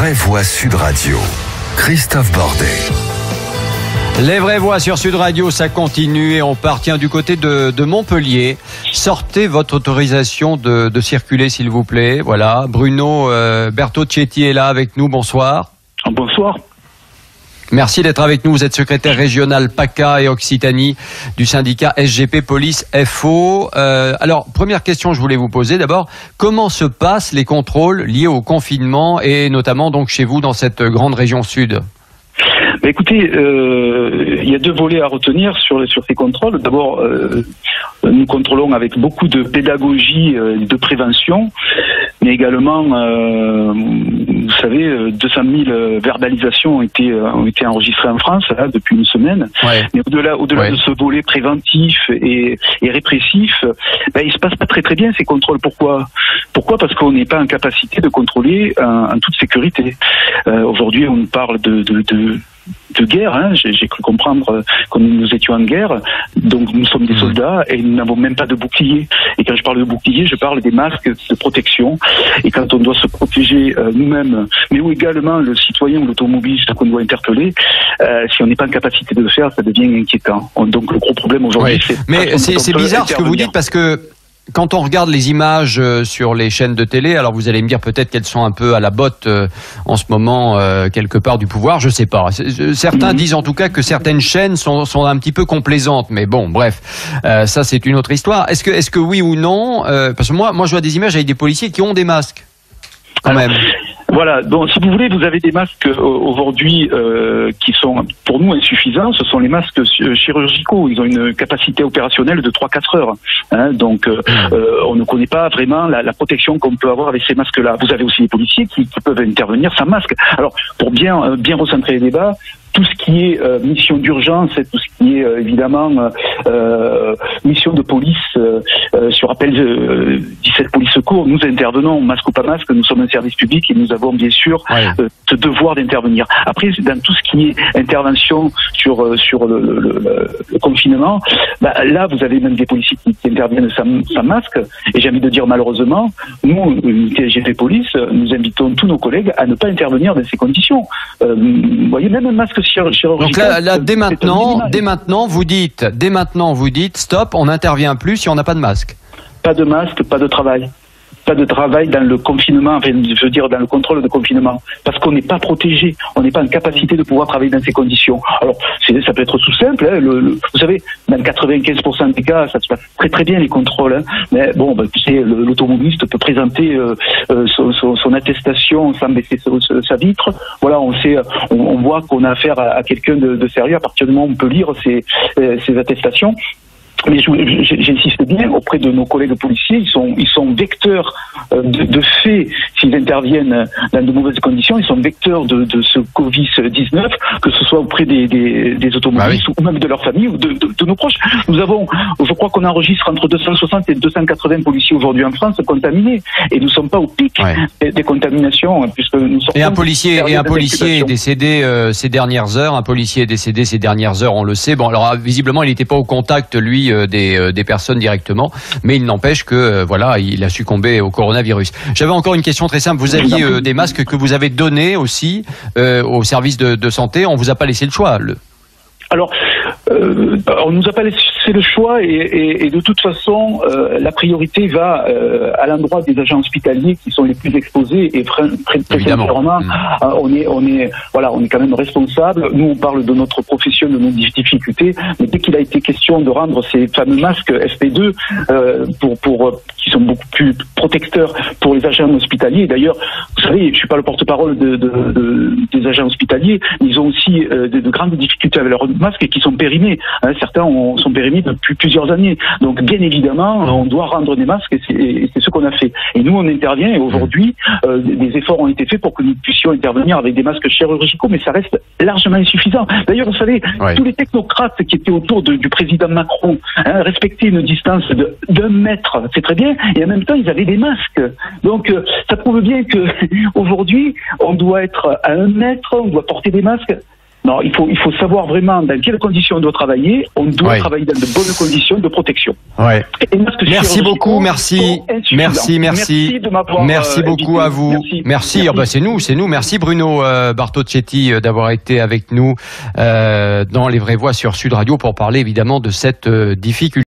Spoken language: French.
vraies voix Sud Radio. Christophe Bordet. Les vraies voix sur Sud Radio, ça continue et on part du côté de Montpellier. Sortez votre autorisation de circuler, s'il vous plaît. Voilà, Bruno Bertocchetti est là avec nous. Bonsoir. Bonsoir. Merci d'être avec nous. Vous êtes secrétaire régional PACA et Occitanie du syndicat SGP Police FO. Alors, première question que je voulais vous poser d'abord, comment se passent les contrôles liés au confinement et notamment donc chez vous dans cette grande région sud ? Écoutez, il y a deux volets à retenir sur ces contrôles. D'abord, nous contrôlons avec beaucoup de pédagogie, de prévention, mais également, vous savez, 200 000 verbalisations ont été enregistrées en France là, depuis une semaine. Ouais. Mais au-delà de ce volet préventif et répressif, il se passe pas très très bien ces contrôles. Pourquoi ? Parce qu'on n'est pas en capacité de contrôler en toute sécurité. Aujourd'hui, on nous parle de guerre, hein. J'ai cru comprendre que nous étions en guerre, donc nous sommes des soldats et nous n'avons même pas de bouclier. Et quand je parle de bouclier, je parle des masques de protection. Et quand on doit se protéger nous-mêmes, mais ou également le citoyen ou l'automobiliste qu'on doit interpeller, si on n'est pas en capacité de le faire, ça devient inquiétant. Donc le gros problème aujourd'hui, c'est... Mais c'est bizarre ce que vous dites parce que quand on regarde les images sur les chaînes de télé, alors vous allez me dire peut-être qu'elles sont un peu à la botte en ce moment quelque part du pouvoir, je sais pas. Certains disent en tout cas que certaines chaînes sont un petit peu complaisantes, mais bon, bref, ça c'est une autre histoire. Est-ce que oui ou non, parce que moi je vois des images avec des policiers qui ont des masques quand même. Voilà, donc si vous voulez, vous avez des masques aujourd'hui qui sont pour nous insuffisants. Ce sont les masques chirurgicaux. Ils ont une capacité opérationnelle de 3-4 heures. Hein, donc on ne connaît pas vraiment la protection qu'on peut avoir avec ces masques-là. Vous avez aussi les policiers qui peuvent intervenir sans masque. Alors pour bien recentrer les débats, tout ce qui est mission d'urgence et tout ce qui est évidemment mission de police sur appel 17 police secours, nous intervenons masque ou pas masque, nous sommes un service public et nous avons bien sûr ce devoir d'intervenir. Après, dans tout ce qui est intervention sur le confinement, là vous avez même des policiers qui interviennent sans masque, et j'ai envie de dire malheureusement, nous, SGP Police, nous invitons tous nos collègues à ne pas intervenir dans ces conditions. Vous voyez, même un masque chirurgical. Donc là dès maintenant vous dites stop, on n'intervient plus si on n'a pas de masque. Pas de masque, pas de travail. Pas de travail dans le confinement, enfin, je veux dire dans le contrôle de confinement, parce qu'on n'est pas protégé, on n'est pas en capacité de pouvoir travailler dans ces conditions. Alors, ça peut être tout simple, hein, vous savez, dans 95% des cas, ça se passe très très bien les contrôles, hein, mais bon, tu sais, l'automobiliste peut présenter son attestation sans baisser sa vitre. Voilà, on voit qu'on a affaire à quelqu'un de sérieux à partir du moment où on peut lire ses attestations. Mais j'insiste bien auprès de nos collègues policiers, ils sont vecteurs de fait, s'ils interviennent dans de mauvaises conditions, ils sont vecteurs de ce Covid-19, que ce soit auprès des automobilistes ou même de leur famille ou de nos proches. Nous avons, je crois qu'on enregistre entre 260 et 280 policiers aujourd'hui en France contaminés, et nous ne sommes pas au pic des contaminations, puisque nous sortons... Et un policier est décédé ces dernières heures, on le sait. Bon, alors visiblement, il n'était pas au contact, lui, des personnes directement, mais il n'empêche que il a succombé au coronavirus. J'avais encore une question très simple. Vous aviez des masques que vous avez donnés aussi au service de santé. On vous a pas laissé le choix. Alors, on nous a pas laissé le choix et de toute façon, la priorité va à l'endroit des agents hospitaliers qui sont les plus exposés et très sincèrement, on est quand même responsable. Nous, on parle de notre profession, de nos difficultés, mais dès qu'il a été question de rendre ces fameux masques FP2 qui sont beaucoup plus protecteurs pour les agents hospitaliers. D'ailleurs, vous savez, je suis pas le porte-parole des agents hospitaliers, ils ont aussi de grandes difficultés avec leurs masques qui sont périmés. Hein, certains sont périmés depuis plusieurs années. Donc, bien évidemment, on doit rendre des masques et c'est ce qu'on a fait. Et nous, on intervient et aujourd'hui, des efforts ont été faits pour que nous puissions intervenir avec des masques chirurgicaux, mais ça reste largement insuffisant. D'ailleurs, vous savez, tous les technocrates qui étaient autour du président Macron respectaient une distance d'1 mètre, c'est très bien, et en même temps, ils avaient des masques. Donc, ça prouve bien que aujourd'hui, on doit être à 1 mètre, on doit porter des masques. Non, il faut savoir vraiment dans quelles conditions on doit travailler. On doit travailler dans de bonnes conditions de protection. Ouais. Merci beaucoup, merci de m'avoir merci beaucoup à vous. Merci. C'est nous. Merci Bruno Bartocchetti d'avoir été avec nous dans Les Vraies Voix sur Sud Radio pour parler évidemment de cette difficulté.